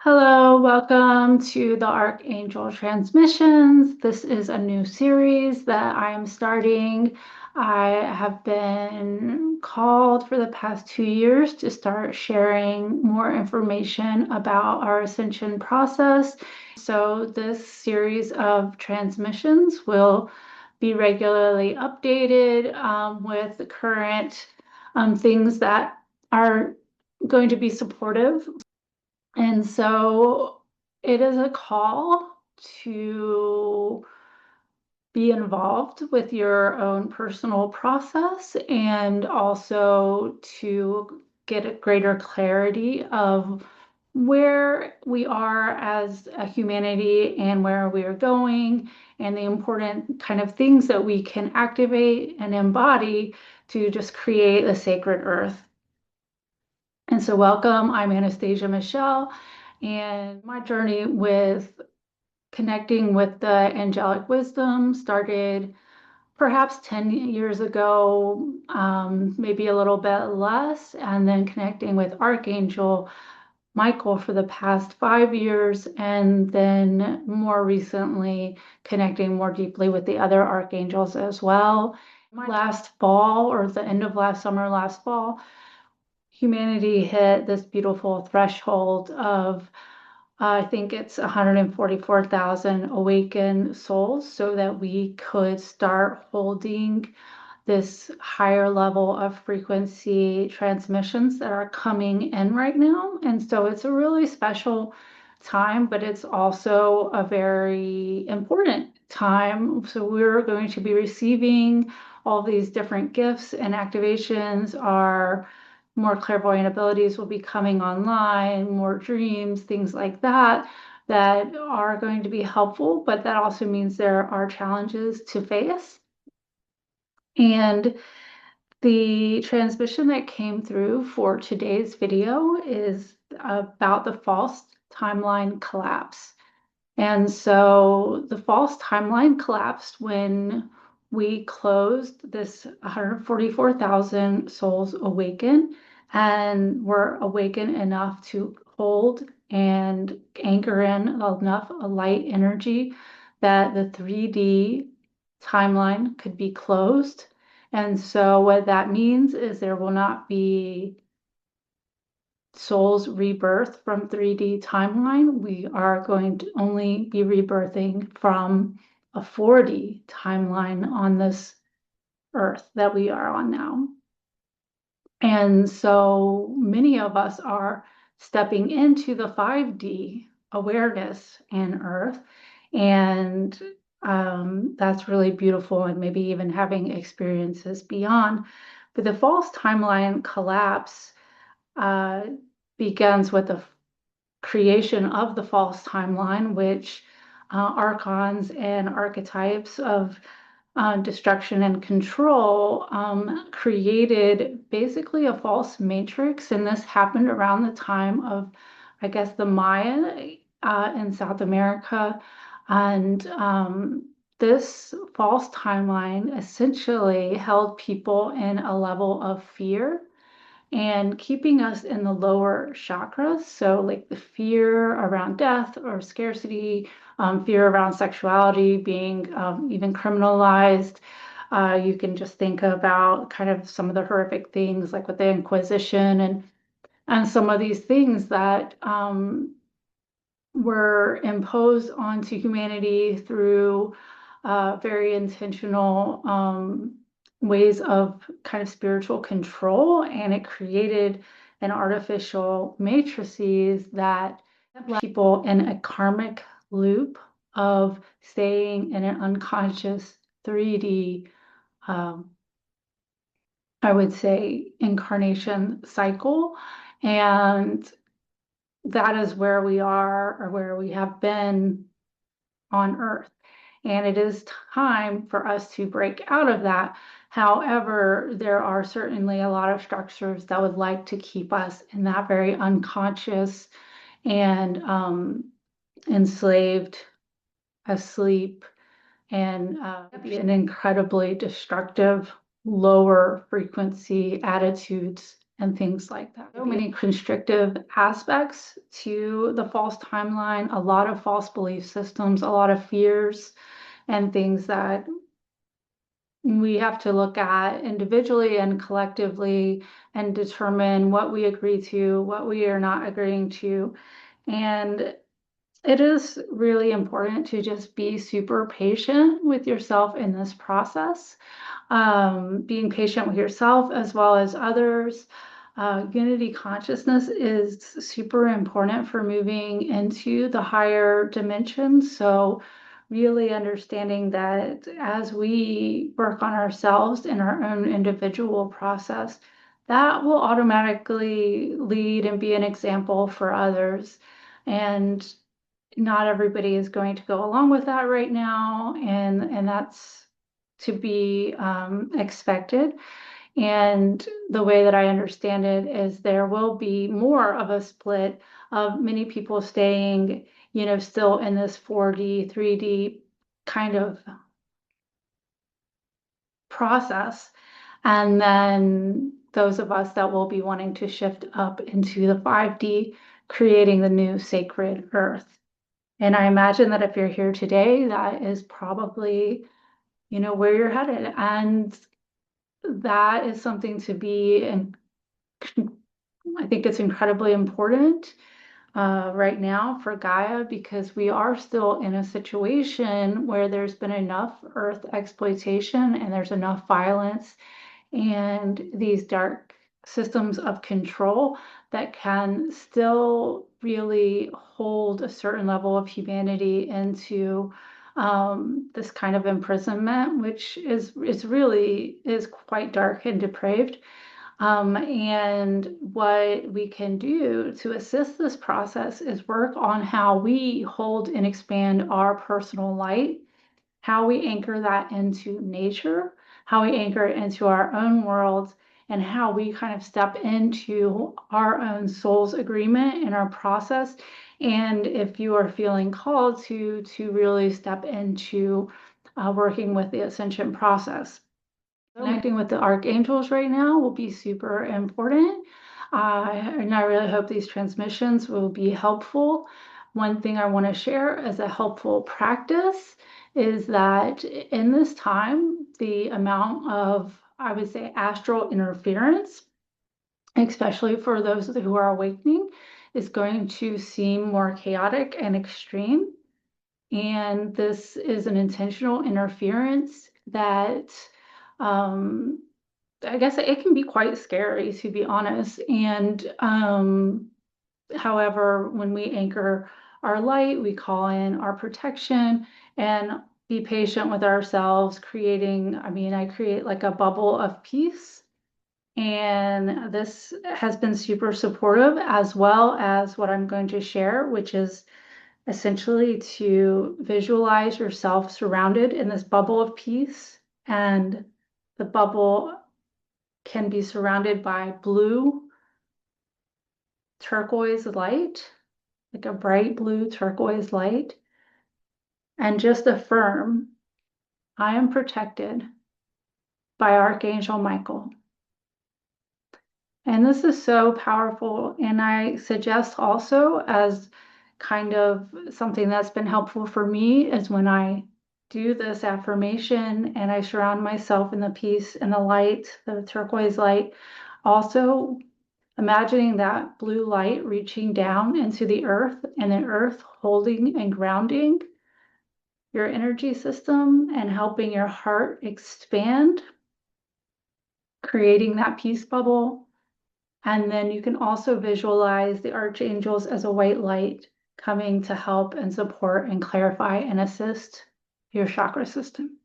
Hello, welcome to the Archangel Transmissions. This is a new series that I am starting. I have been called for the past 2 years to start sharing more information about our ascension process. So, this series of transmissions will be regularly updated with the current things that are going to be supportive, and so it is a call to be involved with your own personal process and also to get a greater clarity of where we are as a humanity and where we are going, and the important kind of things that we can activate and embody to just create a sacred earth. And so, welcome. I'm Anastasia Michelle, and my journey with connecting with the angelic wisdom started perhaps 10 years ago, maybe a little bit less, and then connecting with Archangel Michael for the past 5 years, and then more recently connecting more deeply with the other archangels as well. Last fall, or the end of last summer, last fall, humanity hit this beautiful threshold of, I think it's 144,000 awakened souls, so that we could start holding this higher level of frequency transmissions that are coming in right now. And so it's a really special time, but it's also a very important time. So we're going to be receiving all these different gifts and activations. Our more clairvoyant abilities will be coming online, more dreams, things like that, that are going to be helpful, but that also means there are challenges to face. And the transmission that came through for today's video is about the false timeline collapse. And so the false timeline collapsed when we closed this 144,000 souls awaken, and were awakened enough to hold and anchor in enough light energy that the 3D timeline could be closed. And so what that means is there will not be soul's rebirth from 3D timeline. We are going to only be rebirthing from a 4D timeline on this earth that we are on now. And so many of us are stepping into the 5D awareness and earth. And that's really beautiful, and maybe even having experiences beyond. But the false timeline collapse begins with the creation of the false timeline, which archons and archetypes of destruction and control created basically a false matrix. And this happened around the time of, I guess, the Maya in South America. And this false timeline essentially held people in a level of fear and keeping us in the lower chakras. So, like the fear around death or scarcity, fear around sexuality being even criminalized. You can just think about kind of some of the horrific things like with the Inquisition and some of these things that were imposed onto humanity through very intentional ways of kind of spiritual control, and it created an artificial matrices that left people in a karmic loop of staying in an unconscious 3D, I would say, incarnation cycle. And that is where we are, or where we have been on Earth. And it is time for us to break out of that. However, there are certainly a lot of structures that would like to keep us in that very unconscious and enslaved, asleep, and an incredibly destructive, lower frequency attitudes and things like that. So many constrictive aspects to the false timeline, a lot of false belief systems, a lot of fears and things that we have to look at individually and collectively and determine what we agree to, what we are not agreeing to. And it is really important to just be super patient with yourself in this process, being patient with yourself as well as others. Unity consciousness is super important for moving into the higher dimensions. So really understanding that as we work on ourselves in our own individual process, that will automatically lead and be an example for others. And not everybody is going to go along with that right now, and that's to be expected. And the way that I understand it is there will be more of a split of many people staying, still in this 4D, 3D kind of process. And then those of us that will be wanting to shift up into the 5D, creating the new sacred earth. And I imagine that if you're here today, that is probably, where you're headed. And that is something to be, and I think it's incredibly important right now for Gaia, because we are still in a situation where there's been enough earth exploitation and there's enough violence and these dark systems of control that can still really hold a certain level of humanity into this kind of imprisonment, which is really is quite dark and depraved. And what we can do to assist this process is work on how we hold and expand our personal light, how we anchor that into nature, how we anchor it into our own worlds, and how we kind of step into our own soul's agreement in our process. And if you are feeling called to really step into working with the ascension process. Connecting with the archangels right now will be super important. And I really hope these transmissions will be helpful. One thing I want to share as a helpful practice is that in this time, the amount of, I would say, astral interference, especially for those who are awakening, is going to seem more chaotic and extreme. And this is an intentional interference that I guess it can be quite scary, to be honest. And however, when we anchor our light, we call in our protection and be patient with ourselves, creating, I create like a bubble of peace. And this has been super supportive, as well as what I'm going to share, which is essentially to visualize yourself surrounded in this bubble of peace. And the bubble can be surrounded by blue turquoise light, like a bright blue turquoise light. And just affirm, I am protected by Archangel Michael. And this is so powerful. And I suggest also, as kind of something that's been helpful for me, is when I do this affirmation and I surround myself in the peace and the light, the turquoise light, also imagining that blue light reaching down into the earth, and the earth holding and grounding your energy system and helping your heart expand, creating that peace bubble. And then you can also visualize the archangels as a white light coming to help and support and clarify and assist your chakra system.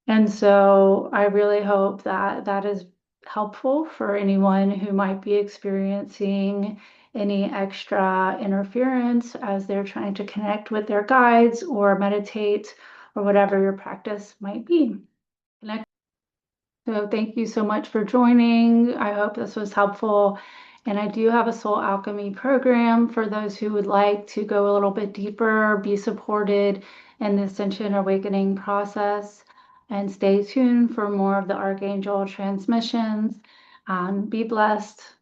And so I really hope that that is helpful for anyone who might be experiencing any extra interference as they're trying to connect with their guides or meditate or whatever your practice might be. So thank you so much for joining. I hope this was helpful. And I do have a soul alchemy program for those who would like to go a little bit deeper, be supported in the ascension awakening process, and stay tuned for more of the archangel transmissions. Be blessed.